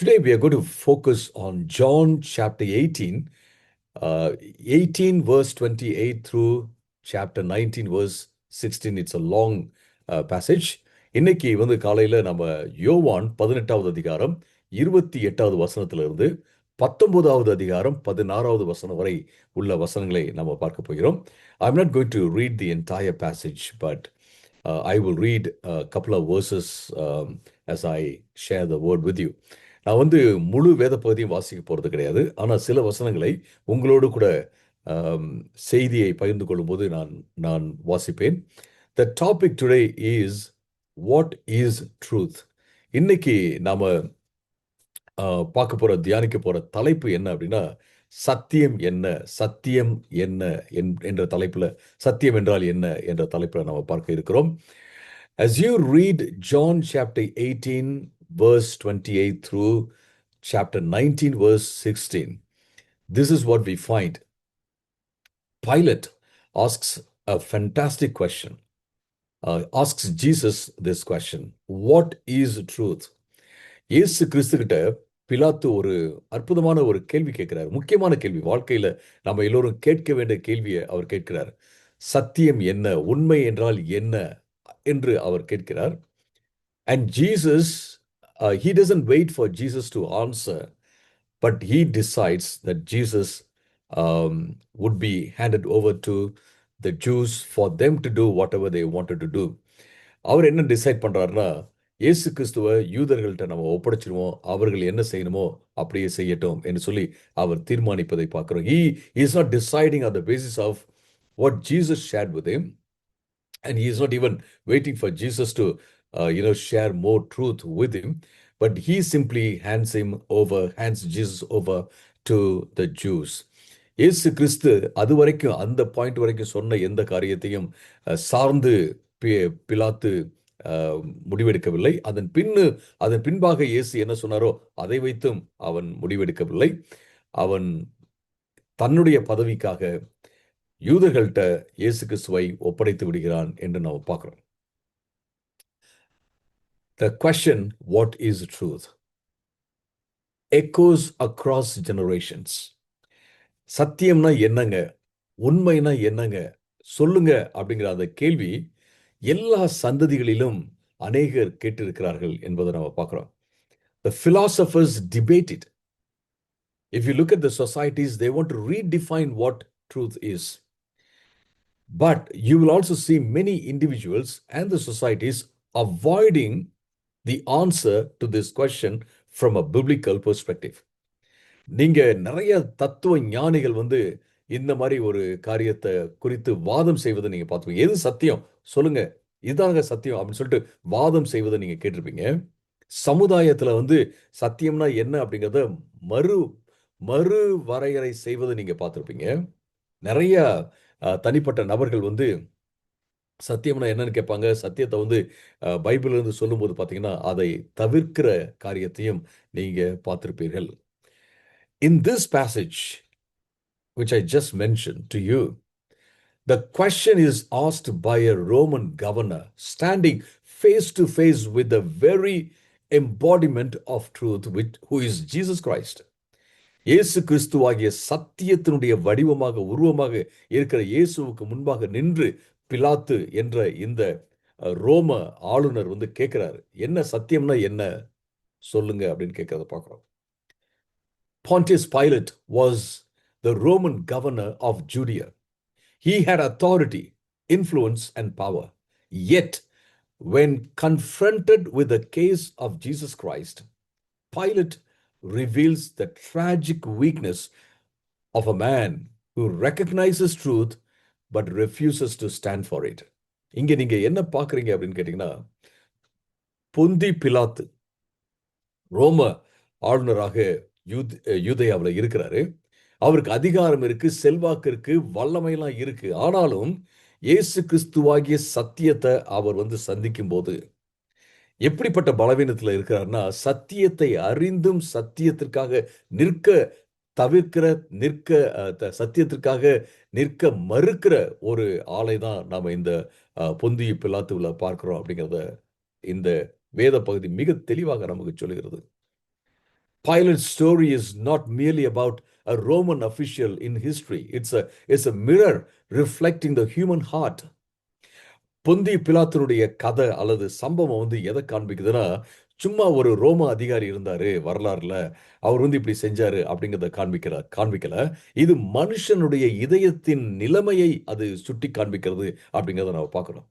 Today we are going to focus on John chapter 18, 18 verse 28 through chapter 19 verse 16. It's a long passage. இன்னைக்கு காலையில நம்ம யோவான் 18வது அதிகாரம் 28வது வசனத்திலிருந்து 19வது அதிகாரம் 16வது வசனம் வரை உள்ள வசனங்களை நம்ம பார்க்க போகிறோம். I'm not going to read the entire passage, but I will read a couple of verses as I share the word with you. நான் முழு வேத பகுதியும் வாசிக்க போகிறது கிடையாது. ஆனால் சில வசனங்களை உங்களோடு கூட செய்தியை பகிர்ந்து கொள்ளும்போது நான் வாசிப்பேன். The topic today is what is truth. இன்னைக்கு நாம பார்க்க போற தியானிக்க போற தலைப்பு என்ன அப்படின்னா, சத்தியம் என்ன, சத்தியம் என்ன என்ற தலைப்புல, சத்தியம் என்றால் என்ன என்ற தலைப்புல நாம பார்க்க இருக்கிறோம். As you read John chapter 18 verse 28 through chapter 19 verse 16, this is what we find. Pilate asks a fantastic question, asks Jesus this question: what is truth? இயேசு கிறிஸ்து கிட்ட பிலாத்து ஒரு அற்புதமான ஒரு கேள்வி கேட்கிறார். முக்கியமான கேள்வி, வாழ்க்கையில நம்ம எல்லோரும் கேட்க வேண்டிய கேள்வியை அவர் கேட்கிறார். சத்தியம் என்ன, உண்மை என்றால் என்ன என்று அவர் கேட்கிறார். And Jesus, he doesn't wait for Jesus to answer, but he decides that Jesus would be handed over to the Jews for them to do whatever they wanted to do. அவர் என்ன டிசைட் பண்றாருன்னா, இயேசு கிறிஸ்துவை யூதர்கள்ட்ட நம்ம ஒப்படைச்சிருவோம், அவர்கள் என்ன செய்யணுமோ அப்படியே செய்யட்டும் என்று சொல்லி அவர் தீர்மானிப்பதை பார்க்கிறோம். He is not deciding on the basis of what Jesus shared with him, and he is not even waiting for Jesus to share more truth with him, but he simply hands Jesus over to the Jews. இயேசு கிறிஸ்து அது வரைக்கும், அந்த point வரைக்கும் சொன்ன எந்த காரியத்தையும் சார்ந்து பிலாத்து முடிவெடுக்கவில்லை. அதன் பின்பாக இயேசு என்ன சொன்னாரோ அதை வைத்தும் அவன் முடிவெடுக்கவில்லை. அவன் தன்னுடைய பதவிக்காக யூதர்கள்ட்ட இயேசு கிறிஸ்துவை ஒப்படைத்து விடுகிறான் என்று நாம் பார்க்கிறோம். The question, what is truth, echoes across generations. சத்தியம்னா என்னங்க, உண்மைனா என்னங்க, சொல்லுங்க அப்படிங்கிற அந்த கேள்வி எல்லா சந்ததிகளிலும் அநேகர் கேட்டிருக்கிறார்கள் என்பதை நம்ம பார்க்கிறோம். The philosophers debate it. If you look at the societies, they want to redefine what truth is. But you will also see many individuals and the societies avoiding the answer to this question from a biblical perspective. நீங்க நிறைய தத்துவ ஞானிகள் இந்த மாதிரி ஒரு காரியத்தை குறித்து வாதம் செய்வதை நீங்க பார்த்துப்பீங்க. எது சத்தியம் சொல்லுங்க, இதுதாங்க சத்தியம் அப்படின்னு சொல்லிட்டு வாதம் செய்வதை நீங்க கேட்டிருப்பீங்க. சமுதாயத்துல சத்தியம்னா என்ன அப்படிங்கிறத மறு வரையறை செய்வதை நீங்க பார்த்திருப்பீங்க. நிறைய தனிப்பட்ட நபர்கள் சத்தியம்னா என்னன்னு கேட்பாங்க. சத்தியத்தை பைபிள்ல இருந்து சொல்லும்போது பார்த்தீங்கன்னா அதை தவிர்க்கிற காரியத்தையும் நீங்க பார்த்திருப்பீர்கள். In this passage, which I just mentioned to you, the question is asked by a Roman governor standing face to face with the very embodiment of truth, who is Jesus Christ. இயேசு கிறிஸ்துவாகிய சத்தியத்தினுடைய வடிவமாக, உருவமாக இருக்கிற இயேசுவுக்கு முன்பாக நின்று பிலாத்து என்ற இந்த ரோம ஆளுநர் கேட்கிறாரு, என்ன சத்தியம்னா என்ன சொல்லுங்க அப்படின்னு கேட்கிறத பார்க்கிறோம். Pontius Pilate was the Roman governor of Judea. He had authority, influence, and power. Yet, when confronted with the case of Jesus Christ, Pilate reveals the tragic weakness of a man who recognizes truth but refuses to stand for it. இங்க நீங்க என்ன பார்க்கறீங்க அப்படின்னு கேட்டீங்கன்னா, பொந்தி பிலாத்து ரோம ஆளுநராக யூதேயாவில் இருக்கிறாரு. அவருக்கு அதிகாரம் இருக்கு, செல்வாக்கு இருக்கு, வல்லமையெல்லாம் இருக்கு. ஆனாலும் இயேசு கிறிஸ்துவாகிய சத்தியத்தை அவர் சந்திக்கும் போது எப்படிப்பட்ட பலவீனத்தில் இருக்கிறார்னா, சத்தியத்தை அறிந்தும் சத்தியத்திற்காக சத்தியத்திற்காக நிற்க மறுக்கிற ஒரு ஆளை தான் நாம இந்த பொந்திய பிலாத்துவில பார்க்கிறோம் அப்படிங்கிறத இந்த வேத பகுதி மிக தெளிவாக நமக்கு சொல்லுகிறது. Pilate's story is not merely about a Roman official in history. It's a mirror reflecting the human heart. பொந்தி பிலாத்தினுடைய கதை அல்லது சம்பவம் எதை காண்பிக்குதுன்னா, சும்மா ஒரு ரோம அதிகாரி இருந்தாரு வரலாறுல, அவர் இப்படி செஞ்சாரு அப்படிங்கிறத காண்பிக்கல. இது மனுஷனுடைய இதயத்தின் நிலைமையை அது சுட்டி காண்பிக்கிறது அப்படிங்கிறத நம்ம பார்க்கிறோம்.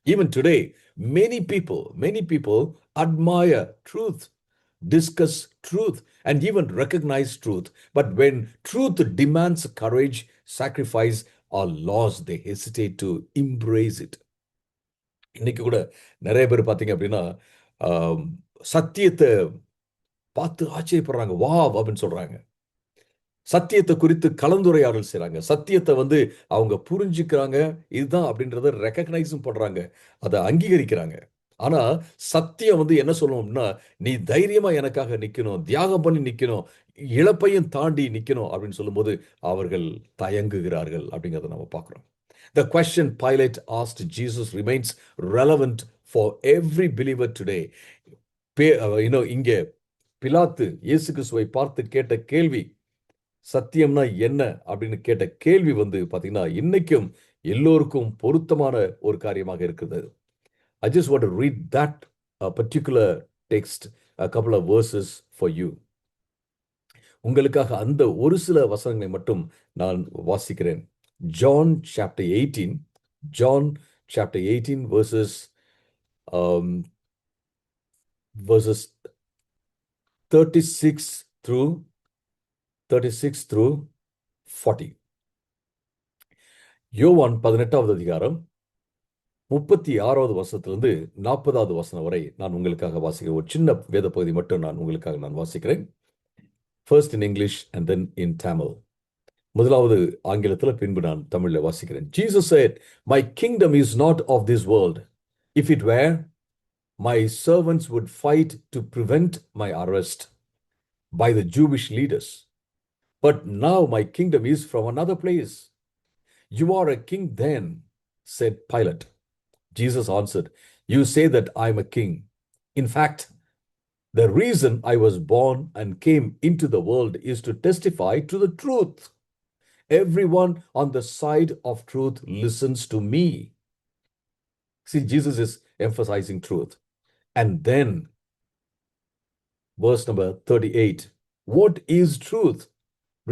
Even today, many people admire truth, discuss truth, and even recognize truth. But when truth demands courage, sacrifice, or loss, they hesitate to embrace it. இன்னைக்கு கூட நிறைய பேர் பார்த்தீங்க அப்படின்னா, சத்தியத்தை பார்த்து ஆச்சரியப்படுறாங்க, வா அப்படின்னு சொல்றாங்க. சத்தியத்தை குறித்து கலந்துரையாடல் செய்றாங்க. சத்தியத்தை அவங்க புரிஞ்சுக்கிறாங்க. இதுதான் அப்படின்றத ரெகக்னைஸும் பண்றாங்க. அதை அங்கீகரிக்கிறாங்க. ஆனா சத்தியம் என்ன சொல்லணும்னா, நீ தைரியமா எனக்காக நிக்கணும், தியாகம் பண்ணி நிக்கணும், இழப்பையும் தாண்டி நிக்கணும் அப்படின்னு சொல்லும்போது அவர்கள் தயங்குகிறார்கள் அப்படிங்கிறத நம்ம பார்க்கிறோம். The question Pilate asked Jesus remains relevant for every believer today. இங்கே பிலாத்து இயேசு கிறிஸ்துவை பார்த்து கேட்ட கேள்வி, சத்தியம்னா என்ன அப்படின்னு கேட்ட கேள்வி பாத்தீங்கன்னா இன்னைக்கும் எல்லோருக்கும் பொருத்தமான ஒரு காரியமாக இருக்குது. I just want to read that particular text, a couple of verses for you. உங்களுக்காக அந்த ஒரு சில வசனங்களை மட்டும் நான் வாசிக்கிறேன். John chapter 18 verses 36 through 40. யோவான் 18வது அதிகாரம் 36வது வசனத்திலிருந்து 40வது வசனம் வரை நான் உங்களுக்காக வாசிக்கிறேன். ஒரு சின்ன வேத பகுதி மட்டும் நான் உங்களுக்காக வாசிக்கிறேன். First in English and then in Tamil. முதலாவது ஆங்கிலத்தில், பின்பு நான் தமிழ்ல வாசிக்கிறேன். Jesus said, "My kingdom is not of this world. If it were, my servants would fight to prevent my arrest by the Jewish leaders. But now my kingdom is from another place." "You are a king then," said Pilate. Jesus answered, "You say that I am a king. In fact, the reason I was born and came into the world is to testify to the truth. Everyone on the side of truth listens to me." See, Jesus is emphasizing truth. And then, verse number 38, "What is truth?"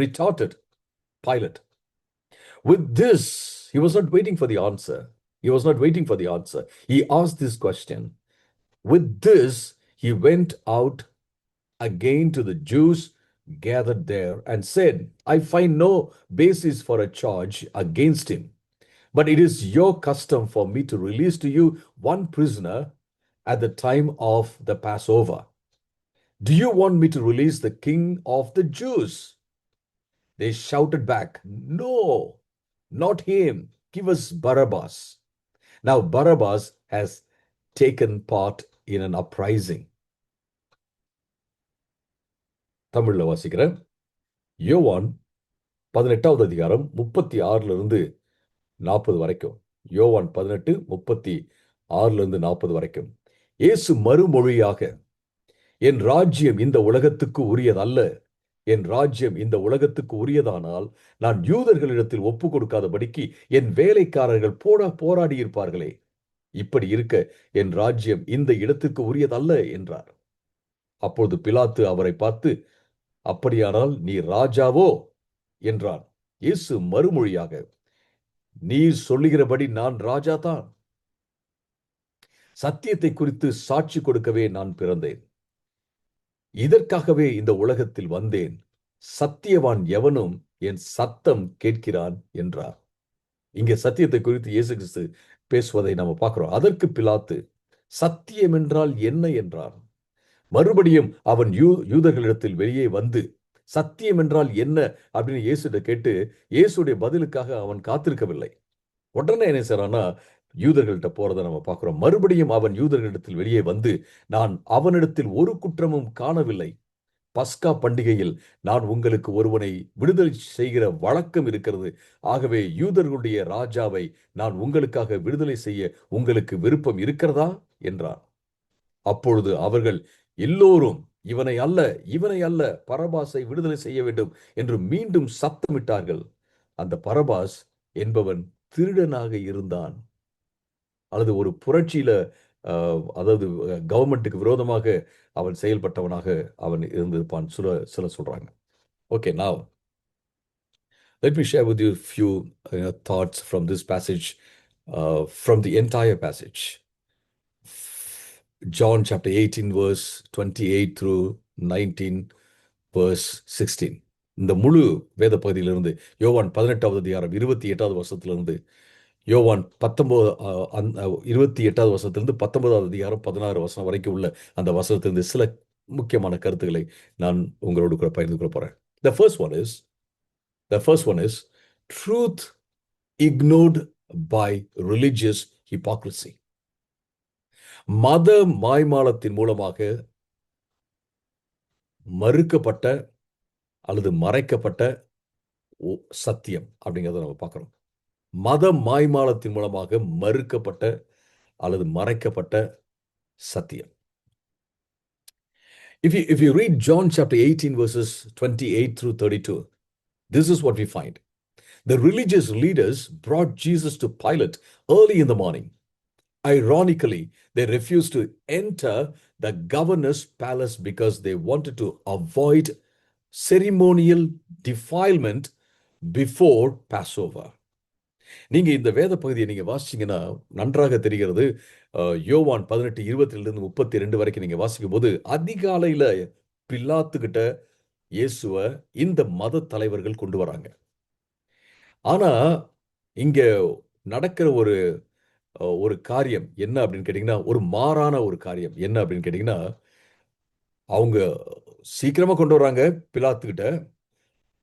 retorted Pilate. With this, he was not waiting for the answer. He asked this question. With this, he went out again to the Jews gathered there and said, "I find no basis for a charge against him. But it is your custom for me to release to you one prisoner at the time of the Passover. Do you want me to release the king of the Jews?" They shouted back, "No, not him. Give us Barabbas." Now Barabbas has taken part in an uprising. தமிழ்ல வாசிக்கிறேன். யோவான் 18வது அதிகாரம் 36லிருந்து 40 வரைக்கும். யோவான் 18, 36லிருந்து 40 வரைக்கும். இயேசு மறுமொழியாக, "என் ராஜ்யம் இந்த உலகத்துக்கு உரியதல்ல. என் ராஜ்யம் இந்த உலகத்துக்கு உரியதானால் நான் யூதர்களிடத்தில் ஒப்பு கொடுக்காதபடிக்கு என் வேலைக்காரர்கள் போராடி இருப்பார்களே. இப்படி இருக்க என் ராஜ்யம் இந்த இடத்துக்கு உரியதல்ல" என்றார். அப்பொழுது பிலாத்து அவரை பார்த்து, "அப்படியானால் நீ ராஜாவோ?" என்றான். இயேசு மறுமொழியாக, "நீர் சொல்லுகிறபடி நான் ராஜா தான். சத்தியத்தை குறித்து சாட்சி கொடுக்கவே நான் பிறந்தேன். இதற்காகவே இந்த உலகத்தில் வந்தேன். சத்தியவான் எவனும் என் சத்தம் கேட்கிறான்" என்றார். இங்கே சத்தியத்தை குறித்து இயேசு கிறிஸ்து பேசுவதை நம்ம பார்க்கிறோம். அதற்கு பிலாத்து, "சத்தியம் என்றால் என்ன?" என்றார். மறுபடியும் அவன் யூதர்களிடத்தில் வெளியே வந்து, சத்தியம் என்றால் என்ன அப்படின்னு இயேசுட கேட்டு, இயேசுடைய பதிலுக்காக அவன் காத்திருக்கவில்லை. உடனே என்ன செய்றான்னா, யூதர்கள்ட்ட போறதை நம்ம பார்க்கிறோம். மறுபடியும் அவன் யூதர்களிடத்தில் வெளியே வந்து, "நான் அவனிடத்தில் ஒரு குற்றமும் காணவில்லை. பஸ்கா பண்டிகையில் நான் உங்களுக்கு ஒருவனை விடுதலை செய்கிற வழக்கம் இருக்கிறது. ஆகவே யூதர்களுடைய ராஜாவை நான் உங்களுக்காக விடுதலை செய்ய உங்களுக்கு விருப்பம் இருக்கிறதா?" என்றார். அப்பொழுது அவர்கள் எல்லோரும் இவனை அல்ல, இவனை அல்ல, பரபாசை விடுதலை செய்ய வேண்டும் என்று மீண்டும் சத்தமிட்டார்கள். அந்த பரபாஸ் என்பவன் திருடனாக இருந்தான், அல்லது ஒரு புரட்சியில அதாவது கவர்மெண்ட்டுக்கு விரோதமாக அவன் செயல்பட்டவனாக அவன் இருந்திருப்பான் சில சொல்றாங்க. Okay, now let me share with you a few thoughts from this passage, from the entire passage. John chapter 18 verse 28 through 19 verse 16. இந்த முழு வேத பகுதியிலிருந்து யோவான் 18வது அதிகாரம் 28வது வசனத்திலிருந்து யோவான் 28வது வசனத்திலிருந்து 19வது அதிகாரம் 16 வசனம் வரைக்கும் உள்ள அந்த வசனத்திலிருந்து சில முக்கியமான கருத்துக்களை நான் உங்களோடு கூட பகிர்ந்து கொள்ள போறேன். The first one is truth ignored by religious hypocrisy. மத மாய்மாலத்தின் மூலமாக மறுக்கப்பட்ட அல்லது மறைக்கப்பட்ட சத்தியம் அப்படிங்கிறத நம்ம பார்க்கிறோம். மத மாய்மாலத்தின் மூலமாக மறுக்கப்பட்ட அல்லது மறைக்கப்பட்ட சத்தியம். If you read John chapter 18 verses 28 through 32, this is what we find. The religious leaders brought Jesus to Pilate early in the morning. Ironically, they refused to enter the governor's palace because they wanted to avoid ceremonial defilement before Passover. நீங்க இந்த வேத பகுதியை நீங்க வாசிச்சீங்கன்னா நன்றாக தெரிகிறது. யோவான் 18:22 32 வரைக்கும் நீங்க வாசிக்கும் போது அதிகாலையில பிலாத்துக்கிட்ட இயேசுவ இந்த மத தலைவர்கள் கொண்டு வராங்க. ஆனா இங்க நடக்கிற ஒரு காரியம் என்ன அப்படின்னு கேட்டீங்கன்னா, ஒரு மாறான ஒரு காரியம் என்ன அப்படின்னு கேட்டீங்கன்னா, அவங்க சீக்கிரமா கொண்டு வராங்க பிலாத்துக்கிட்ட.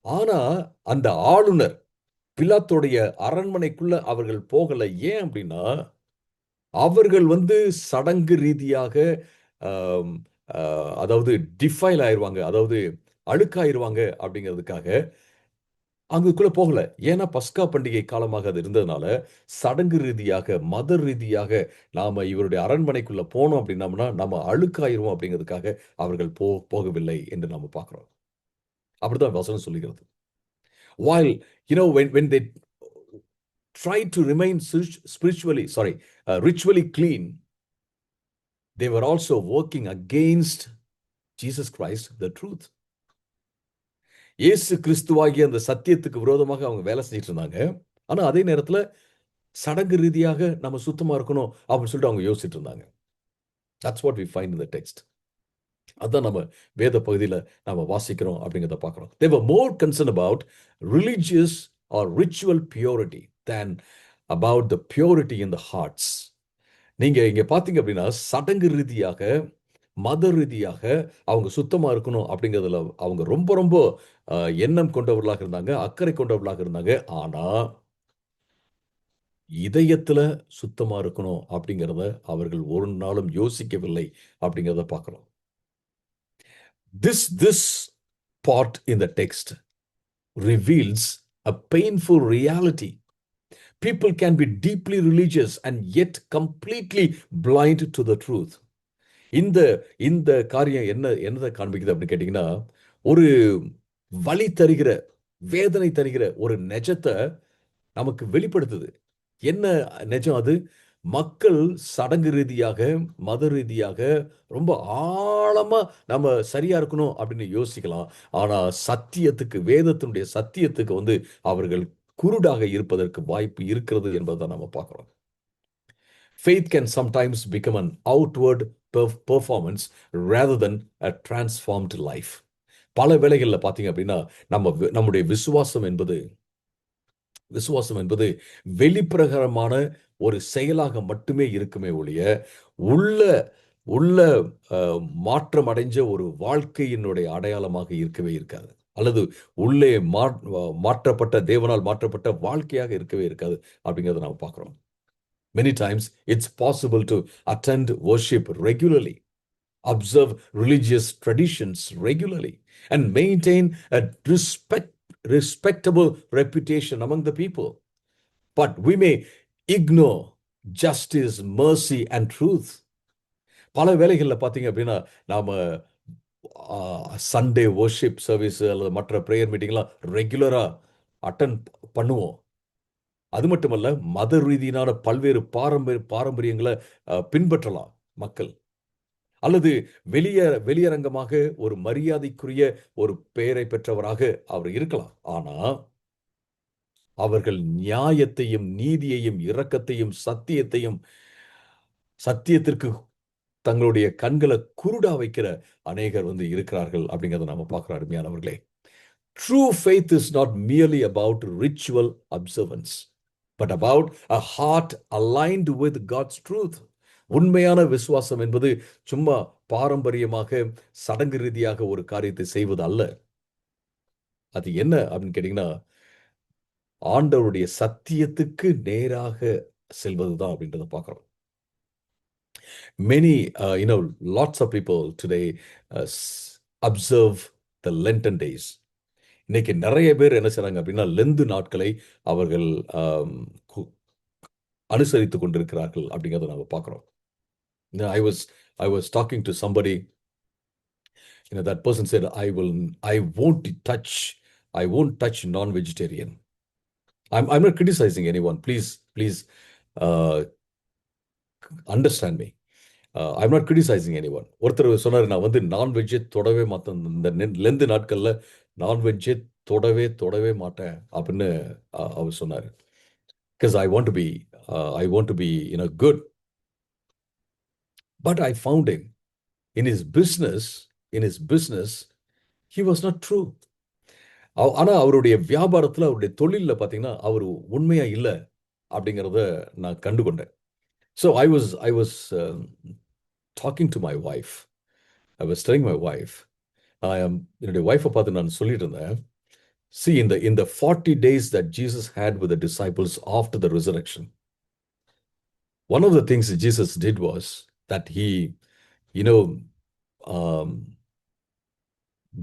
ஆனா அந்த ஆளுநர் பிலாத்துடைய அரண்மனைக்குள்ள அவர்கள் போகல. ஏன் அப்படின்னா, அவர்கள் சடங்கு ரீதியாக அதாவது டிஃபைல் ஆயிருவாங்க, அதாவது அழுக்காயிருவாங்க அப்படிங்கிறதுக்காக அங்குக்குள்ள போகல. ஏன்னா பஸ்கா பண்டிகை காலமாக அது இருந்ததுனால சடங்கு ரீதியாக மத ரீதியாக நாம இவருடைய அரண்மனைக்குள்ள போனோம் அப்படின்னம்னா நம்ம அழுக்காயிருவோம் அப்படிங்கிறதுக்காக அவர்கள் போகவில்லை என்று நாம பார்க்கிறோம். அப்படிதான் வசனம் சொல்லுகிறது. While when they tried to remain ritually clean, they were also working against Jesus Christ, the truth. இயேசு கிறிஸ்துவாகிய அந்த சத்தியத்துக்கு விரோதமாக அவங்க வேலை செஞ்சிட்டு இருந்தாங்க. ஆனா அதே நேரத்துல சடங்கு ரீதியாக நம்ம சுத்தமா இருக்கணும் அப்படின்னு சொல்லிட்டு அவங்க யோசிச்சுட்டு இருந்தாங்க. That's what we find in the text. அதான் நம்ம வேத பகுதியில நாம வாசிக்கிறோம் அப்படிங்கிறத பார்க்கிறோம். They were more concerned about religious or ritual purity than about the purity in the hearts. நீங்க இங்க பாத்தீங்க அப்படின்னா சடங்கு ரீதியாக மத ரீதியாக அவங்க சுத்தமா இருக்கணும் அப்படிங்கிறதுல அவங்க ரொம்ப ரொம்ப எண்ணம் கொண்டவர்களாக இருந்தாங்க, அக்கறை கொண்டவர்களாக இருந்தாங்க. ஆனா இதயத்துல சுத்தமா இருக்கணும் அப்படிங்கிறத அவர்கள் ஒரு நாளும் யோசிக்கவில்லை அப்படிங்கிறத பார்க்கிறோம். This part in the text reveals a painful reality. People can be deeply religious and yet completely blind to the truth. இந்த காரியம் என்னதை காண்பிக்குது அப்படின்னு கேட்டீங்கன்னா, ஒரு வலி தருகிற வேதனை தருகிற ஒரு நெஜத்தை நமக்கு வெளிப்படுத்துது. என்ன நெஜம் அது? மக்கள் சடங்கு ரீதியாக மத ரீதியாக ரொம்ப ஆழமா நம்ம சரியா இருக்கணும் அப்படின்னு யோசிக்கலாம். ஆனா சத்தியத்துக்கு, வேதத்தினுடைய சத்தியத்துக்கு அவர்கள் குருடாக இருப்பதற்கு வாய்ப்பு இருக்கிறது என்பதை நம்ம பார்க்கிறோம். Faith can sometimes become an outward performance rather than a transformed life. பல வேளைகளில் பார்த்தீங்க அப்படின்னா நம்முடைய விசுவாசம் என்பது வெளிப்பிரகாரமான ஒரு செயலாக மட்டுமே இருக்குமே ஒழிய உள்ள மாற்றம் அடைஞ்ச ஒரு வாழ்க்கையினுடைய அடையாளமாக இருக்கவே இருக்காது, அல்லது உள்ளே மாற்றப்பட்ட தேவனால் மாற்றப்பட்ட வாழ்க்கையாக இருக்கவே இருக்காது அப்படிங்கிறத நாம் பார்க்கிறோம். Many times it's possible to attend worship regularly, observe religious traditions regularly, and maintain a respectable reputation among the people. But we may ignore justice, mercy, and truth. பல வேளைகளில் பார்த்தீங்க அப்படின்னா நாம சண்டே வர்ஷிப் சர்வீஸ் அல்லது மற்ற prayer மீட்டிங்லாம் ரெகுலரா attend பண்ணுவோம். அது மட்டுமல்ல, மத ரீதியிலான பல்வேறு பாரம்பரியங்களை பின்பற்றலாம் மக்கள். அல்லது வெளியரங்கமாக ஒரு மரியாதைக்குரிய ஒரு பெயரை பெற்றவராக அவர் இருக்கலாம். ஆனா அவர்கள் நியாயத்தையும் நீதியையும் இரக்கத்தையும் சத்தியத்திற்கு தங்களுடைய கண்களை குருடா வைக்கிற அநேகர் இருக்கிறார்கள் அப்படிங்கிறத நாம பார்க்கிறோம். அருமையானவர்களே, true faith is not merely about ritual observance, but about a heart aligned with God's truth. உண்மையான விசுவாசம் என்பது சும்மா பாரம்பரியமாக சடங்கு ரீதியாக ஒரு காரியத்தை செய்வது அல்ல. அது என்ன அப்படின்னு கேட்டீங்கன்னா, ஆண்டவருடைய சத்தியத்துக்கு நேராக செல்வதுதான் அப்படின்றத பார்க்கிறோம். Many, lots of people today observe the Lenten days. இன்னைக்கு நிறைய பேர் என்ன செய்றாங்க அப்படின்னா, லெந்து நாட்களை அவர்கள் அனுசரித்துக் கொண்டிருக்கிறார்கள் அப்படிங்கிறத நாம பார்க்கிறோம். I was talking to somebody, that person said, I won't touch non-vegetarian. I'm not criticizing anyone. Please understand me. I'm not criticizing anyone. ஒருத்தர் சொன்னாரு, நான் நான்வெஜ்ஜே தொடவே மாட்டேன், இந்த லெந்து நாட்கள்ல நான்வெஜ்ஜே தொடவே மாட்டேன் அப்படின்னு அவர் சொன்னாரு. Because I want to be good. But I found him in his business, he was not true. ஆனா அவருடைய வியாபாரத்துல, அவருடைய தொழில்ல பாத்தீங்கன்னா அவர் உண்மையா இல்ல அப்படிங்கறத நான் கண்டுகொண்டேன். So I was talking to my wife. I was telling my wife, என்னுடைய வைஃபை பார்த்து நான் சொல்லிட்டு இருந்தேன், see, in the 40 days that Jesus had with the disciples after the resurrection, one of the things that Jesus did was that he,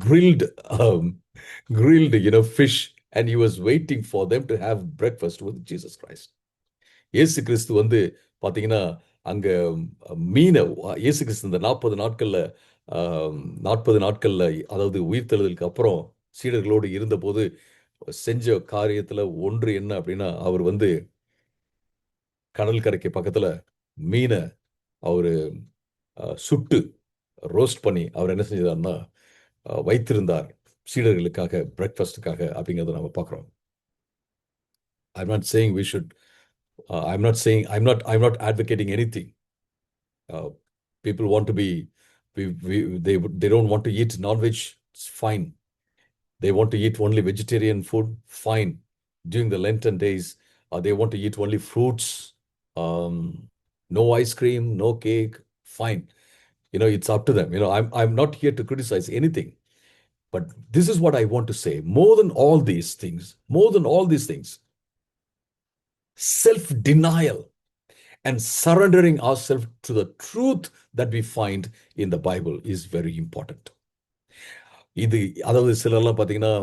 grilled fish, and he was waiting for them to have breakfast with Jesus Christ. இயேசு கிறிஸ்து பாத்தீங்கன்னா அங்க மீனை, இயேசு கிறிஸ்து இந்த 40 நாட்கள்ல அதாவது உயிர்த்தெழுதலுக்கு அப்புறம் சீடர்களோடு இருந்தபோது செஞ்ச காரியத்துல ஒன்று என்ன அப்படின்னா, அவர் கடல் கரைக்கு பக்கத்துல மீனை அவரு சுட்டு ரோஸ்ட் பண்ணி அவர் என்ன செஞ்சார்னா வைத்திருந்தார் சீடர்களுக்காக, பிரேக்ஃபாஸ்டுக்காக அப்படிங்கிறத நம்ம பார்க்கிறோம். I'm not saying we should, I'm not advocating anything. People want to be, they don't want to eat non-veg, it's fine. They want to eat only vegetarian food, fine. During the Lenten days, they want to eat only fruits, no ice cream, no cake, fine. It's up to them. I'm not here to criticize anything. But this is what I want to say. More than all these things, self-denial and surrendering ourselves to the truth that we find in the Bible is very important. அதாவது சிலர்லாம் பார்த்தீங்கன்னா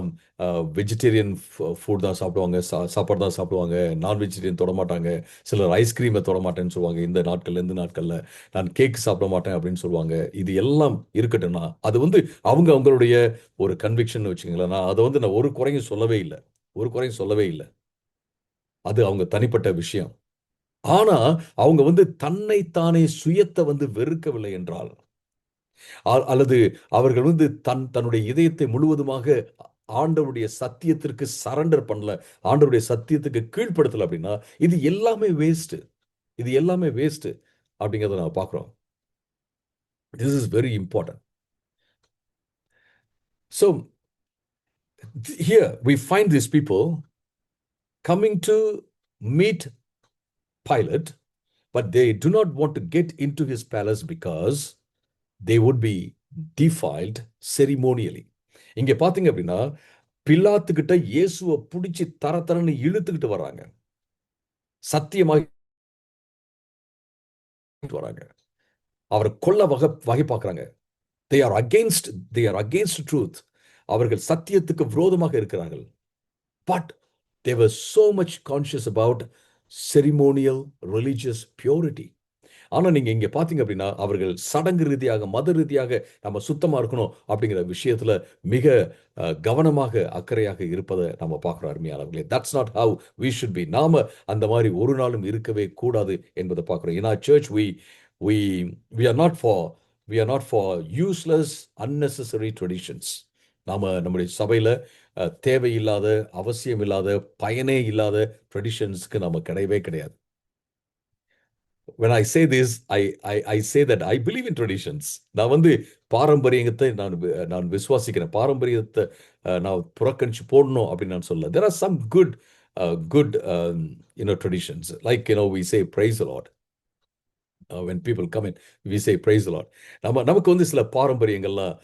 vegetarian food தான் சாப்பிடுவாங்க, சாப்பாடு தான் சாப்பிடுவாங்க, நான் vegetarian தொட மாட்டாங்க. சிலர் ஐஸ்கிரீமை தொட மாட்டேன்னு சொல்லுவாங்க. இந்த நாட்களில் நான் கேக் சாப்பிட மாட்டேன் அப்படின்னு சொல்லுவாங்க. இது எல்லாம் இருக்கட்டும்னா அது அவங்களுடைய ஒரு கன்விக்ஷன் வச்சுக்கோங்களேன். நான் அதை நான் ஒரு குறையும் சொல்லவே இல்லை. அது அவங்க தனிப்பட்ட விஷயம். ஆனா அவங்க தன்னைத்தானே சுயத்தை வெறுக்கவில்லை என்றால், அல்லது அவர்கள் தன்னுடைய இதயத்தை முழுவதுமாக ஆண்டவருடைய சத்தியத்திற்கு சரண்டர் பண்ணல, ஆண்டவருடைய சத்தியத்துக்கு கீழ்ப்படுத்தல அப்படின்னா இது எல்லாமே வேஸ்ட் அப்படிங்கறத நான் பார்க்கிறோம். This is very important. So here we find these people coming to meet Pilate, but they do not want to get into his palace because they would be defiled ceremonially. இங்க பாத்தீங்க அப்படின்னா, பிலாத்து கிட்ட இயேசுவை பிடிச்சி தரன்னு இழுத்துக்கிட்டு வராங்க, சத்தியமாக வராங்க, அவரை கொல்ல வகை பார்க்கறாங்க. they are against truth. அவர்கள் சத்தியத்துக்கு விரோதமாக இருக்கிறார்கள். but they were so much conscious about ceremonial religious purity. ஆனா நீங்க இங்க பாத்தீங்க அப்படின்னா அவர்கள் சடங்கு ரீதியாக மத ரீதியாக நம்ம சுத்தமா இருக்கணும் அப்படிங்கிற விஷயத்துல மிக கவனமாக அக்கறையாக இருப்பதை நம்ம பார்க்கிறோம் அருமையானவர்களே. That's not how we should be. நாம அந்த மாதிரி ஒரு நாளும் இருக்கவே கூடாது என்பதை பார்க்கிறோம். In our church we we are not for useless unnecessary traditions. நாம நம்முடைய சபையில தேவையில்லாத அவசியம் இல்லாத பயனே இல்லாத ட்ரெடிஷன்ஸ்க்கு நாம கிடையவே கிடையாது. when I say this, I say that I believe in traditions. நான் வந்து பாரம்பரியத்தை நான் விசுவாசிக்கிறேன். பாரம்பரியத்தை நான் புறக்கணிச்சு போடணும் அப்படின்னு நான் சொல்ல. There are some good traditions. Like, we say praise the Lord. When people come in, we say praise the Lord. நமக்கு வந்து சில பாரம்பரியங்கள்லாம்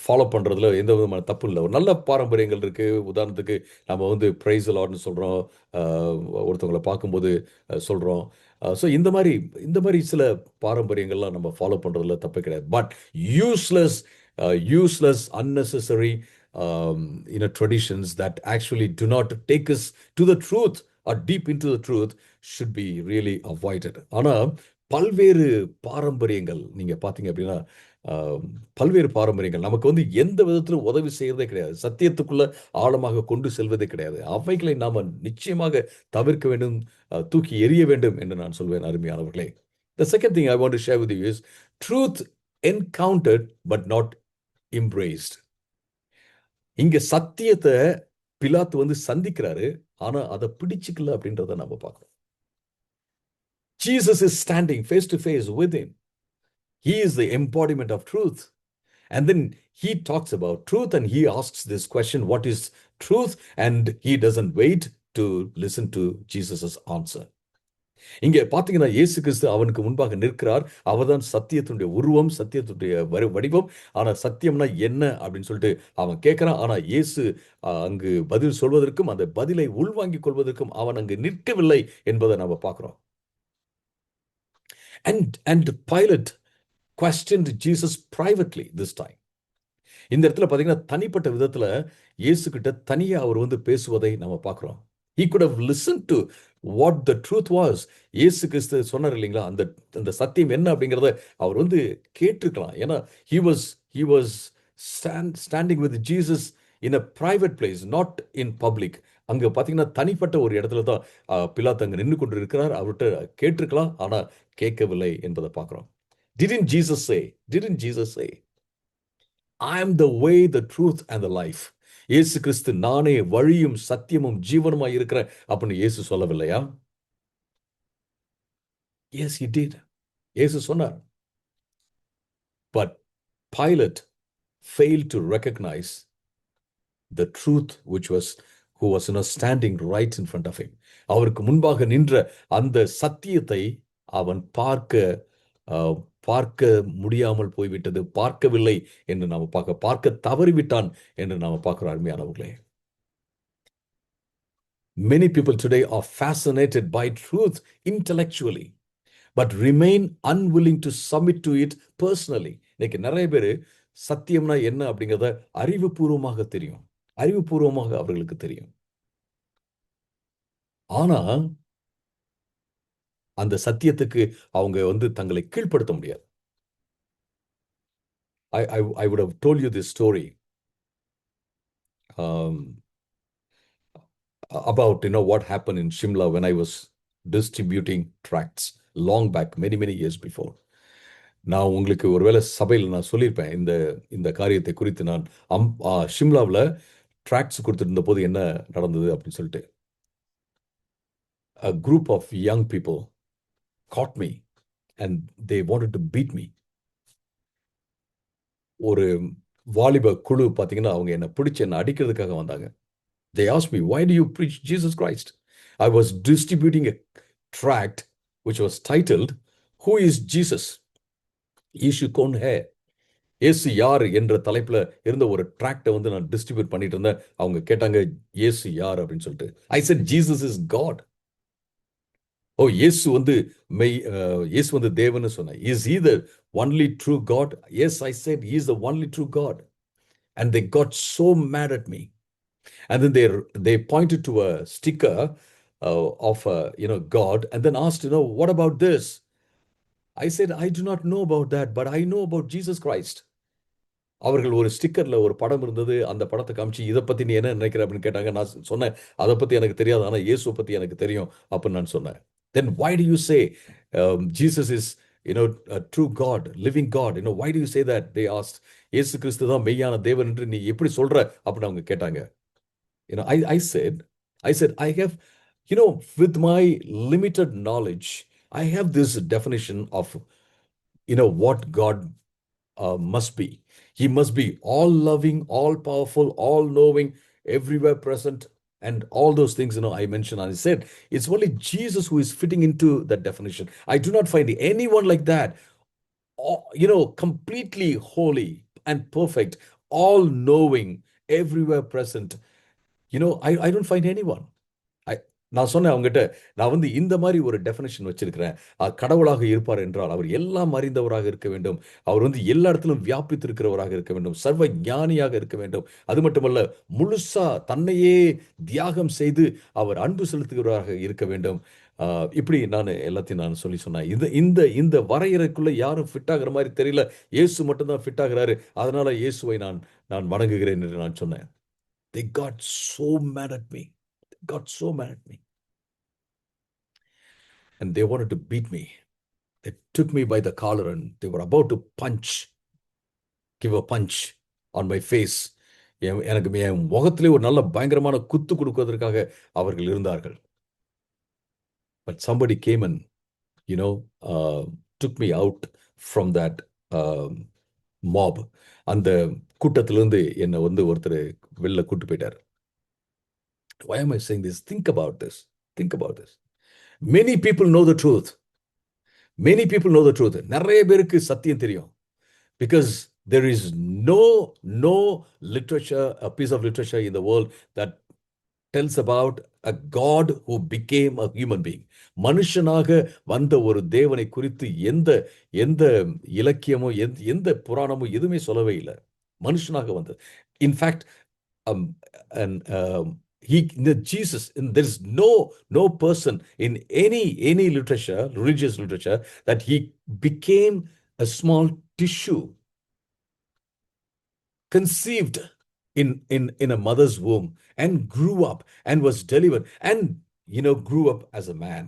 ஃபாலோ பண்றதுல எந்த விதமான தப்பு இல்லை. ஒரு நல்ல பாரம்பரியங்கள் இருக்கு. உதாரணத்துக்கு நம்ம வந்து praise the Lordனு சொல்றோம். ஒருத்தவங்களை பார்க்கும்போது சொல்றோம். ஸோ இந்த மாதிரி சில பாரம்பரியங்கள்லாம் நம்ம ஃபாலோ பண்றதுல தப்பு கிடையாது. But useless unnecessary traditions that actually do not take us to the truth or deep into the truth should be really avoided. ஆனா பல்வேறு பாரம்பரியங்கள் நீங்க பாத்தீங்க அப்படின்னா பல்வேறு பாரம்பரியங்கள் நமக்கு வந்து எந்த விதத்திலும் உதவி செய்யறதே கிடையாது. சத்தியத்துக்குள்ள ஆழமாக கொண்டு செல்வதே கிடையாது. அவைகளை நாம நிச்சயமாக தவிர்க்க வேண்டும், தூக்கி எறிய வேண்டும் என்று நான் சொல்வேன் அருமையானவர்களே. The second thing I want to share with you is truth encountered but not embraced. இங்க சத்தியத்தை பிலாத்து வந்து சந்திக்கிறாரு, ஆனா அதை பிடிச்சுக்கல அப்படின்றத நம்ம பார்க்கிறோம். Jesus is standing face to face with him. He is the embodiment of truth. And then he talks about truth and he asks this question, what is truth? And he doesn't wait to listen to Jesus' answer. இங்கே பார்த்தீங்கன்னா இயேசு கிறிஸ்து அவனுக்கு முன்பாக நிற்கிறார். அவர்தான் சத்தியத்துடைய உருவம், சத்தியத்துடைய வடிவம். ஆனா சத்தியம்னா என்ன அப்படின்னு சொல்லிட்டு அவன் கேட்கிறான். ஆனா இயேசு அங்கு பதில் சொல்வதற்கும் அந்த பதிலை உள்வாங்கிக் கொள்வதற்கும் அவன் அங்கு நிற்கவில்லை என்பதை நம்ம பார்க்கிறோம். And Pilate questioned Jesus privately this time. இந்த இடத்துல பார்த்தீங்கன்னா தனிப்பட்ட விதத்துல இயேசு கிட்ட தனியா அவர் வந்து பேசுவதை நம்ம பார்க்கிறோம். He could have listened to what the truth was. இயேசு கிறிஸ்து சொன்னார் இல்லைங்களா, அந்த சத்தியம் என்ன அப்படிங்கிறத அவர் வந்து கேட்டிருக்கலாம். ஏன்னா he was standing with Jesus in a private place, not in public. அங்க பாத்தீங்கன்னா தனிப்பட்ட ஒரு இடத்துல தான் பிலாத்து அங்க நின்று கொண்டு இருக்கிறார். அவர்கிட்ட கேட்டிருக்கலாம், ஆனா கேட்கவில்லை என்பதை பார்க்கிறோம். Didn't Jesus say I am the way, the truth and the life? இயேசு கிறிஸ்து நானே வழியும் சத்தியமும் ஜீவனுமாய் இருக்கிறேன் அப்படின்னு இயேசு சொல்லவில்லையா? Yes, he did. இயேசு சொன்னார். But Pilate failed to recognize the truth who was standing right in front of him. அவருக்கு முன்பாக நின்ற அந்த சத்தியத்தை அவன் பார்க்க முடியாமல் போய்விட்டது, பார்க்கவில்லை என்று நாம் பார்க்க தவறிவிட்டான் என்று நாம் பார்க்கிறோம் அருமையானவர்களே. Many people today are fascinated by truth intellectually but remain unwilling to submit to it personally. இன்னைக்கு நிறைய பேர் சத்தியம்னா என்ன அப்படிங்கிறத அறிவுபூர்வமாக தெரியும், அறிவுபூர்வமாக அவர்களுக்கு தெரியும். ஆனா அந்த சத்தியத்துக்கு அவங்க வந்து தங்களை கீழ்ப்படுத்த முடியாது. I would have told you this story about what happened in Shimla when I was distributing tracts long back, many years before. நான் உங்களுக்கு ஒருவேளை சபையில் நான் சொல்லியிருப்பேன் இந்த காரியத்தை குறித்து. நான் ஷிம்லாவில் ட்ராக்ட்ஸ் கொடுத்துருந்த போது என்ன நடந்தது அப்படின்னு சொல்லிட்டு. A group of young people caught me and they wanted to beat me. ஒரு வாலிப குழு பார்த்தீங்கன்னா அவங்க என்னை பிடிச்சி என்னை அடிக்கிறதுக்காக வந்தாங்க. They asked me, why do you preach Jesus Christ? I was distributing a tract which was titled, Who is Jesus? ஈசு கौन है? இயேசு யார் என்ற தலைப்புல இருந்த ஒரு டிராக்டை வந்து நான் டிஸ்ட்ரிபியூட் பண்ணிட்டு இருந்தேன். அவங்க கேட்டாங்க, இயேசு யார் அப்படின்னு சொல்லிட்டு. I said, Jesus is God. இயேசு வந்து தேவன்னு சொன்னேன். Is he the only true God? Yes, I said he is the only true God. And they got so mad at me. And then they pointed to a sticker of God and then asked, what about this? I said, I do not know about that, but I know about Jesus Christ. அவர்கள் ஒரு ஸ்டிக்கர்ல ஒரு படம் இருந்தது. அந்த படத்த காமிச்சு, "இத பத்தி நீ என்ன நினைக்கிற?" அப்படின்னு கேட்டாங்க. நான் சொன்னேன், "அத பத்தி எனக்கு தெரியாது. ஆனா இயேசுவ பத்தி எனக்கு தெரியும்." அப்படின்னு நான் சொன்னேன். Then why do you say Jesus is, a true God, living God? Why do you say that? They asked. இயேசு கிறிஸ்து தான் மெய்யான தேவன் என்று நீ எப்படி சொல்ற? அப்படின்னு அவங்க கேட்டாங்க. I said, I have, with my limited knowledge, I have this definition of, what God must be. He must be all loving, all powerful, all knowing, everywhere present, and all those things, I mentioned. And I said, it's only Jesus who is fitting into that definition. I do not find anyone like that, completely holy and perfect, all knowing, everywhere present. I don't find anyone. நான் சொன்னேன் அவங்ககிட்ட, நான் வந்து இந்த மாதிரி ஒரு definition வச்சிருக்கிறேன். கடவுளாக இருப்பார் என்றால் அவர் எல்லாம் அறிந்தவராக இருக்க வேண்டும். அவர் வந்து எல்லா இடத்திலும் வியாபித்திருக்கிறவராக இருக்க வேண்டும். சர்வ ஞானியாக இருக்க வேண்டும். அது மட்டுமல்ல, முழுசா தன்னையே தியாகம் செய்து அவர் அன்பு செலுத்துகிறவராக இருக்க வேண்டும். இப்படி நான் எல்லாத்தையும் நான் சொல்லி சொன்னேன். இந்த இந்த இந்த வரையறைக்குள்ள யாரும் ஃபிட் ஆகிற மாதிரி தெரியல. இயேசு மட்டும்தான் ஃபிட் ஆகிறாரு. அதனால இயேசுவை நான் நான் வணங்குகிறேன் என்று நான் சொன்னேன். They got so mad at me. Got so mad at me. And they wanted to beat me. They took me by the collar and they were about to give a punch on my face. எனக்கு என் முகத்திலே ஒரு நல்ல பயங்கரமான குத்து கொடுப்பதற்காக அவர்கள் இருந்தார்கள். But somebody came and, took me out from that mob. அந்த கூட்டத்திலிருந்து என்னை வந்து ஒருத்தர் வெளில கூட்டு போயிட்டார். Why am I saying this? Think about this. Think about this. Many people know the truth. Many people know the truth. நிறைய பேருக்கு சத்தியம் தெரியும். Because there is no literature, a piece of literature in the world that tells about a God who became a human being. மனுஷனாக வந்த ஒரு தேவனை குறித்து எந்த எந்த இலக்கியமோ எந்த புராணமோ எதுவுமே சொல்லவே இல்லை. மனுஷனாக வந்தது. In fact Jesus, and there is no person in any literature, religious literature, that he became a small tissue, conceived in a mother's womb, and grew up and was delivered, and grew up as a man.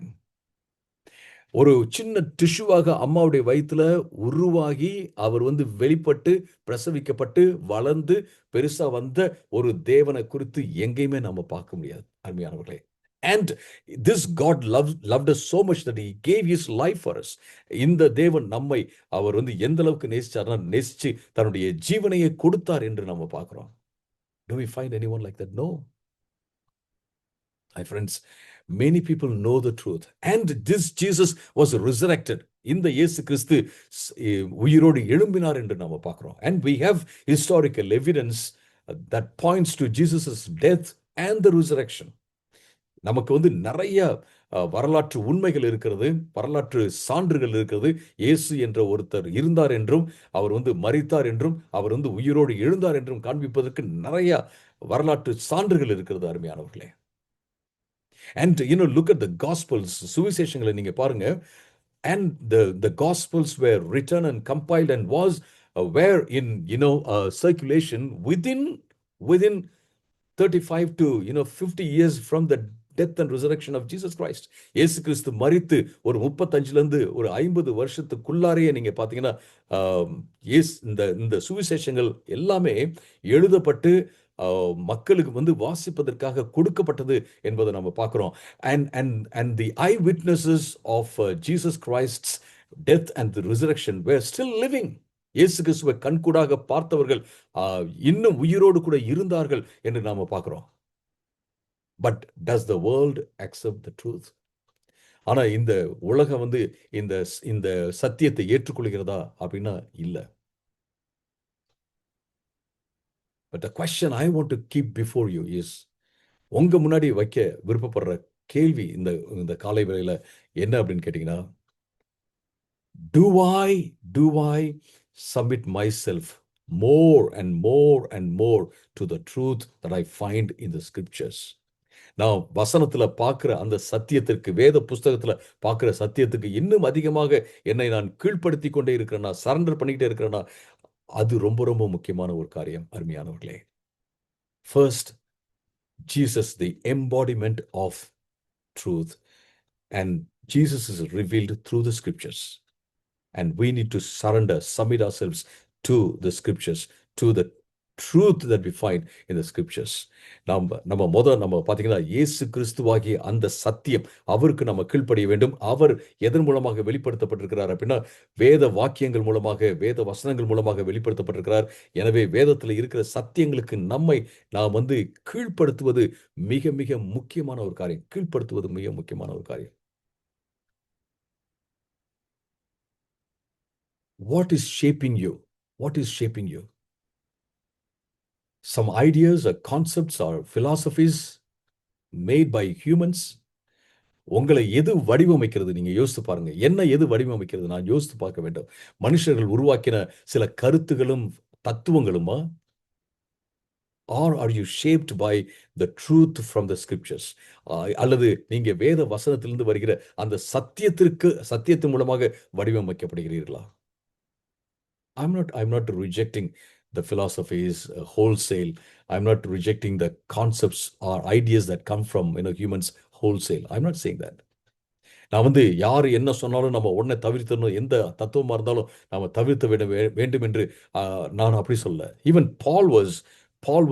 ஒரு சின்ன டிஷ்யூவாக அம்மாவுடைய வயிற்றுல உருவாகி அவர் வந்து வெளிப்பட்டு பிரசவிக்கப்பட்டு வளர்ந்து பெருசா வந்த ஒரு தேவனை குறித்து எங்கேயுமே நம்ம பார்க்க முடியாது அருமையானவர்களே. And this God loved us so much that he gave his life for us. இந்த தேவன் நம்மை அவர் வந்து எந்த அளவுக்கு நேசிச்சார்னா நேசிச்சு தன்னுடைய ஜீவனையை கொடுத்தார் என்று நம்ம பார்க்கிறோம். Do we find anyone like that? No. My friends, many people know the truth. And this Jesus was resurrected. இந்த இயேசு கிறிஸ்து உயிரோடு எழும்பினார் என்று நாம பார்க்கிறோம். And we have historical evidence that points to Jesus' death and the resurrection. நமக்கு வந்து நிறைய வரலாற்று உண்மைகள் இருக்கிறது, வரலாற்று சான்றுகள் இருக்கிறது. இயேசு என்ற ஒருத்தர் இருந்தார் என்றும், அவர் வந்து மரித்தார் என்றும், அவர் வந்து உயிரோடு எழுந்தார் என்றும் காண்பிப்பதற்கு நிறைய வரலாற்று சான்றுகள் இருக்கிறது அருமையானவர்களே. And look at the Gospels, சுவிசேஷங்களை நீங்க பாருங்க. And the Gospels were written and compiled and were in circulation within 35 to 50 years from the death and resurrection of Jesus Christ. இயேசு கிறிஸ்து மரித்து ஒரு 35ல இருந்து ஒரு 50 வருஷத்துக்குள்ளாரையே நீங்க பாத்தீங்கன்னா இந்த சுவிசேஷங்கள் எல்லாமே எழுதப்பட்டு மக்களுக்கு வந்து வாசிப்பதற்காக கொடுக்கப்பட்டது என்பதை நம்ம பார்க்கிறோம். And the eyewitnesses of Jesus Christ's death and the resurrection were still living. இயேசு கிறிஸ்துவை கண்கூடாக பார்த்தவர்கள் இன்னும் உயிரோடு கூட இருந்தார்கள் என்று நாம பார்க்கிறோம். But does the world accept the truth? ஆனா இந்த உலகம் வந்து இந்த சத்தியத்தை ஏற்றுக்கொள்கிறதா அப்படின்னா இல்ல. But the question I want to keep before you is, உங்க முன்னாடி வைக்க விருப்பப்படுற கேள்வி இந்த காலை வேளையில என்ன அப்படின்னு கேட்டீங்கன்னா, do I submit myself more and more and more to the truth that I find in the scriptures? நான் வசனத்துல பார்க்கிற அந்த சத்தியத்திற்கு, வேத புஸ்தகத்துல பார்க்கிற சத்தியத்துக்கு இன்னும் அதிகமாக என்னை நான் கீழ்ப்படுத்திக் கொண்டே இருக்கிறேனா, சரண்டர் பண்ணிக்கிட்டே இருக்கிறேனா, அது ரொம்ப ரொம்ப முக்கியமான ஒரு காரியம் அருமையானவர்களே. First, Jesus the embodiment of truth, and Jesus is revealed through the scriptures. And we need to surrender, submit ourselves to the scriptures, to the truth that we find in the scriptures. நம்ம பார்த்தீங்கன்னா இயேசு கிறிஸ்துவாகிய அந்த சத்தியம் அவருக்கு நம்ம கீழ்ப்படிய வேண்டும். அவர் எதன் மூலமாக வெளிப்படுத்தப்பட்டிருக்கிறார் அப்படின்னா, வேத வாக்கியங்கள் மூலமாக, வேத வசனங்கள் மூலமாக வெளிப்படுத்தப்பட்டிருக்கிறார். எனவே வேதத்தில் இருக்கிற சத்தியங்களுக்கு நாம் கீழ்ப்படுத்துவது மிக மிக முக்கியமான ஒரு காரியம். கீழ்ப்படுத்துவது மிக முக்கியமான ஒரு காரியம். What is shaping you? What is shaping you? Some ideas or concepts or philosophies made by humans. உங்களை எது வடிவமைக்கிறது? நீங்க யோசித்து பாருங்க. என்ன எது வடிவமைக்கிறது? நான் யோசித்து பார்க்க வேண்டும். மனுஷர்கள் உருவாக்கின சில கருத்துகளும் தத்துவங்களுமா? Or are you shaped by the truth from the scriptures? அல்லது நீங்க வேத வசனத்திலிருந்து வருகிற அந்த சத்தியத்தின் மூலமாக வடிவமைக்கப்படுகிறீர்களா? I'm not rejecting the philosophies wholesale. I'm not rejecting the concepts or ideas that come from humans wholesale. I'm not saying that. நான் யார் என்ன சொன்னாலும் நம்ம உடனே தவிர்த்தணும், எந்த தத்துவமா இருந்தாலும் நாம தவிர்த்து விட வேண்டும் என்று நான் அப்படி சொல்ல. Even Paul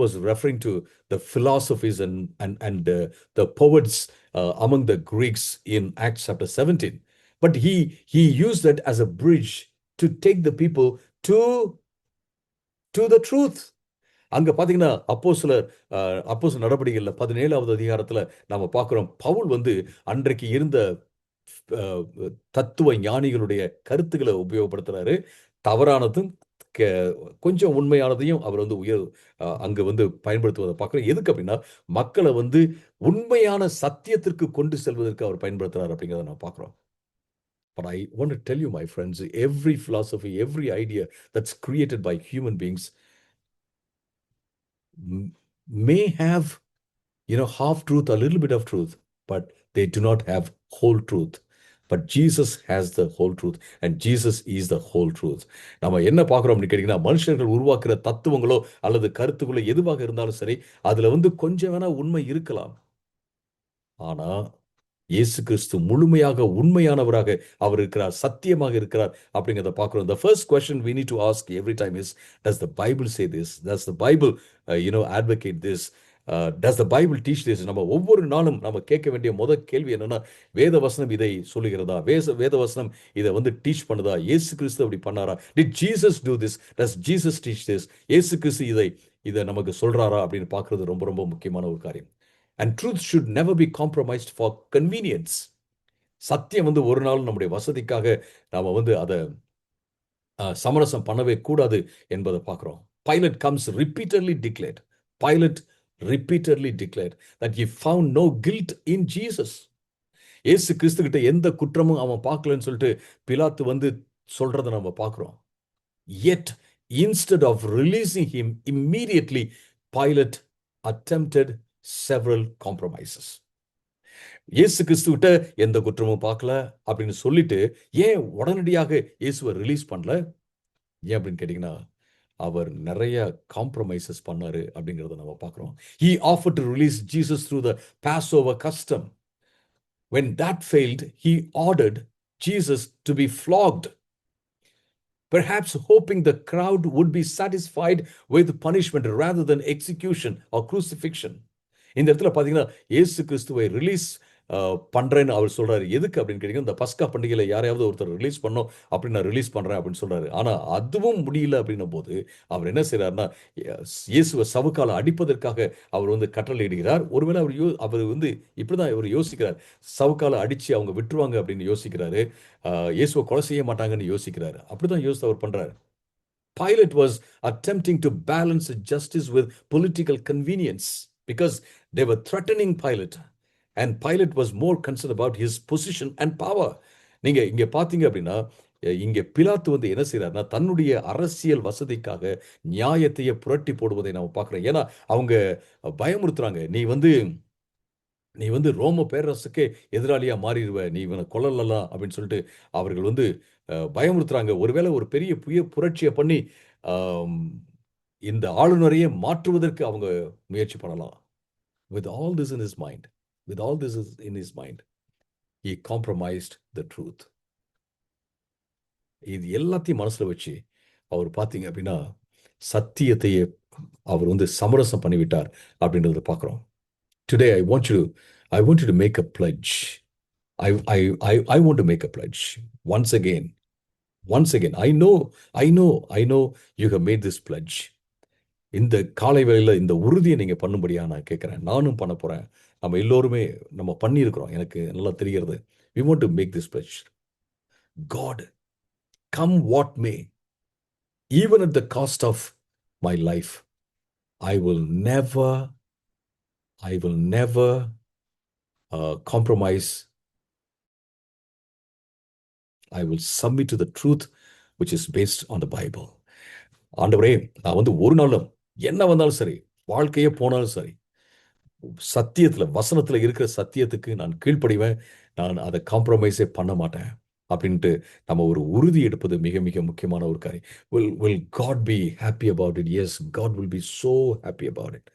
was referring to the philosophies and the poets among the Greeks in Acts chapter 17. But he used that as a bridge to take the people to the truth. அங்க பாத்தீங்கன்னா அப்போஸ்தலர் நடபடிகள்ல 17வது அதிகாரத்துல நாம பார்க்கிறோம். பவுல் அன்றைக்கு இருந்த தத்துவ ஞானிகளுடைய கருத்துக்களை உபயோகப்படுத்துறாரு. தவறானதும் கொஞ்சம் உண்மையானதையும் அவர் அங்க பயன்படுத்துவதை பார்க்கிறோம். எதுக்கு அப்படின்னா, மக்களை உண்மையான சத்தியத்திற்கு கொண்டு செல்வதற்கு அவர் பயன்படுத்துறாரு அப்படிங்கிறத நான் பார்க்கிறோம். But I want to tell you, my friends, every philosophy, every idea that's created by human beings may have, half truth, a little bit of truth, but they do not have whole truth. But Jesus has the whole truth, and Jesus is the whole truth. நம்ம என்ன பார்க்கிறோம் அப்படின்னு கேட்டீங்கன்னா, மனுஷர்கள் உருவாக்குற தத்துவங்களோ அல்லது கருத்துக்களோ எதுவாக இருந்தாலும் சரி, அதுல கொஞ்சம் வேணா உண்மை இருக்கலாம். ஆனா இயேசு கிறிஸ்து முழுமையாக உண்மையானவராக அவர் இருக்கிறார், சத்தியமாக இருக்கிறார் அப்படிங்கிறத பார்க்கிறோம். The first question we need to ask every time is, does the Bible say this? Does the Bible advocate this? Does the Bible teach this? நம்ம ஒவ்வொரு நாளும் நம்ம கேட்க வேண்டிய முதல் கேள்வி என்னன்னா, வேத வசனம் இதை சொல்லுகிறதா? வேத வசனம் இதை டீச் பண்ணுதா? இயேசு கிறிஸ்து அப்படி பண்ணாரா? Did Jesus do this? Does Jesus teach this? இயேசு கிறிஸ்து இதை நமக்கு சொல்றாரா அப்படின்னு பார்க்கிறது ரொம்ப ரொம்ப முக்கியமான ஒரு காரியம். And truth should never be compromised for convenience. சத்தியம் ஒரு நாள் நம்முடைய வசதிக்காக நாம அதை சமரசம் பண்ணவே கூடாது என்பதை பார்க்கிறோம். Pilate repeatedly declared that he found no guilt in Jesus. இயேசு கிறிஸ்து கிட்ட எந்த குற்றமும் அவன் பார்க்கலன்னு சொல்லிட்டு பிலாத்து சொல்றதை நம்ம பார்க்கிறோம். Yet instead of releasing him immediately, Pilate attempted several compromises. இயேசு கிறிஸ்து கிட்ட எந்த குற்றமும் பார்க்கல அப்படின்னு சொல்லிட்டு ஏன் உடனடியாக இயேசுவை ரிலீஸ் பண்ணல? ஏன் அப்படின்னு கேட்டீங்கன்னா, அவர் நிறைய காம்ப்ரமைசஸ் பண்ணாரு அப்படிங்கறத நம்ம பார்க்கிறோம். He offered to release Jesus through the Passover custom. When that failed, he ordered Jesus to be flogged, perhaps hoping the crowd would be satisfied with punishment rather than execution or crucifixion. இந்த இடத்துல பாத்தீங்கன்னா, இயேசு கிறிஸ்துவை release பண்றேன்னு அவர் சொல்றாரு. எதுக்கு அப்படின்னு கேட்டீங்கன்னா, இந்த பஸ்கா பண்டிகையில யாரையாவது ஒருத்தர் ரிலீஸ் பண்ணோம் அப்படின்னு நான் ரிலீஸ் பண்றேன் அப்படின்னு சொல்றாரு. ஆனா அதுவும் முடியல அப்படின்னும் போது அவர் என்ன செய்யறாருன்னா, இயேசுவை சவுக்கால அடிப்பதற்காக அவர் கட்டளையிடுகிறார். ஒருவேளை அவர் இப்படிதான் இவர் யோசிக்கிறார். சவுக்கால அடிச்சு அவங்க விட்டுருவாங்க அப்படின்னு யோசிக்கிறாரு. இயேசுவை கொலை செய்ய மாட்டாங்கன்னு யோசிக்கிறாரு. அப்படிதான் யோசித்து அவர் பண்றாரு. Pilate was attempting to balance justice with political convenience because they were threatening Pilate, and Pilate was more concerned about his position and power. நீங்க இங்க பாத்தீங்க அப்படின்னா, இங்க பிலாத்து என்ன செய்யறாருன்னா, தன்னுடைய அரசியல் வசதிக்காக நியாயத்தையே புரட்டி போடுவதை நாம பார்க்கிறோம். ஏன்னா அவங்க பயமுறுத்துறாங்க, நீ நீ வந்து ரோம பேரரசுக்கே எதிராளியா மாறிடுவ, நீ இவனை கொல்லலாம் அப்படின்னு சொல்லிட்டு அவர்கள் வந்து பயமுறுத்துறாங்க. ஒருவேளை ஒரு பெரிய புரட்சியை பண்ணி ஆம், இந்த ஆளுநரையே மாற்றுவதற்கு அவங்க முயற்சி பண்ணலாம். With all this in his mind, with all this is in his mind, he compromised the truth. இது எல்லாத்தையும் மனசுல வச்சு அவர் பார்த்தீங்க அப்படின்னா சத்தியத்தையே அவர் வந்து சமரசம் பண்ணிவிட்டார் அப்படின்றத பார்க்குறோம். Today I want you to make a pledge. I want to make a pledge once again. Once again, I know you have made this pledge. இந்த காலை வேளையில இந்த உறுதியை நீங்க பண்ணும்படியா நான் கேட்கிறேன். நானும் பண்ண போறேன். நம்ம எல்லோருமே நம்ம பண்ணியிருக்கிறோம். எனக்கு நல்லா தெரிகிறது. We want to make this pledge. God, come what may, even at the cost of my life, I will never compromise. I will submit to the truth which is based on the Bible. ஆண்டவரே, நான் வந்து ஒரு நாளும் என்ன வந்தாலும் சரி, வாழ்க்கையே போனாலும் சரி, சத்தியத்துல வசனத்துல இருக்கிற சத்தியத்துக்கு நான் கீழ்ப்படிவேன். நான் அதை காம்ப்ரமைஸே பண்ண மாட்டேன் அப்படின்ட்டு நம்ம ஒரு உறுதி எடுப்பது மிக மிக முக்கியமான ஒரு காரியம். Will God be happy about it? Yes, God will be so happy about it.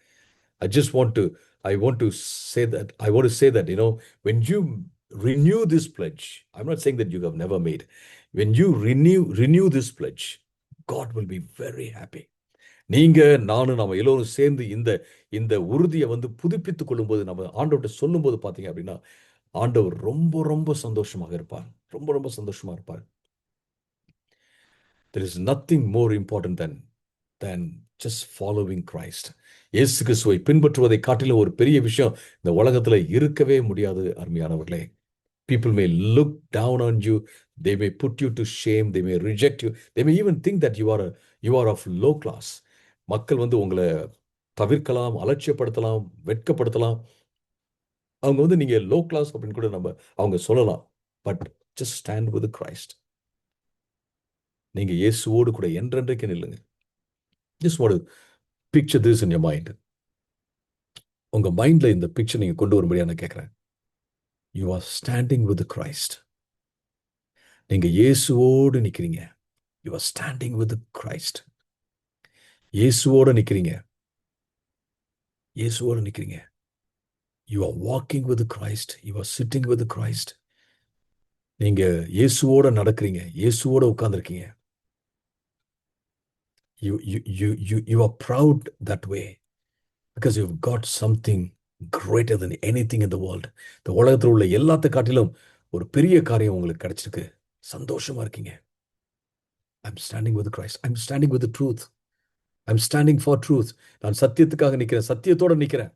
I want to say that, when you renew this pledge, I'm not saying that you have never made. When you renew this pledge, God will be very happy. நீங்க நானும் நம்ம எல்லோரும் சேர்ந்து இந்த இந்த உறுதியை வந்து புதுப்பித்துக் கொள்ளும்போது நம்ம ஆண்டவர்கிட்ட சொல்லும்போது பார்த்தீங்க அப்படின்னா ஆண்டவர் ரொம்ப ரொம்ப சந்தோஷமாக இருப்பார். ரொம்ப ரொம்ப சந்தோஷமா இருப்பார். There is nothing more important than just following Christ. இயேசு கிறிஸ்துவை பின்பற்றுவதை காட்டிலும் ஒரு பெரிய விஷயம் இந்த உலகத்துல இருக்கவே முடியாது அருமையானவர்களே. People may look down on you. They may put you to shame. They may reject you. They may even think that you are of low class. மக்கள் வந்து உங்களை தவிர்க்கலாம், அலட்சியப்படுத்தலாம், வெட்கப்படுத்தலாம். அவங்க வந்து நீங்க லோ கிளாஸ் அப்படின்னு கூட அவங்க சொல்லலாம். But just stand with Christ. நீங்க இயேசுவோடு கூட என்றென்றைக்கு நில்லுங்க. Just what picture this in your mind. உங்க மைண்ட்ல இந்த பிக்சர் நீங்க கொண்டு வரும்படியா நான் கேட்கிறேன். You are standing with Christ. நீங்க இயேசுவோடு நிக்கிறீங்க. You are standing with Christ. இயேசுவோட நிக்கிறீங்க. இயேசுவோட நிக்கிறீங்க. You are walking with Christ. You are sitting with Christ. நீங்க இயேசுவோட நடக்கிறீங்க. இயேசுவோட உட்கார்ந்துருக்கீங்க. You are proud that way because you've got something greater than anything in the world. இந்த உலகத்தில் உள்ள எல்லாத்த காட்டிலும் ஒரு பெரிய காரியம் உங்களுக்கு கிடைச்சிருக்கு. சந்தோஷமா இருக்கீங்க. I'm standing with Christ. I'm standing with the truth. I'm standing for truth. நான் சத்தியத்துக்காக நிக்கிறேன். சத்தியத்தோட நிக்கிறேன்.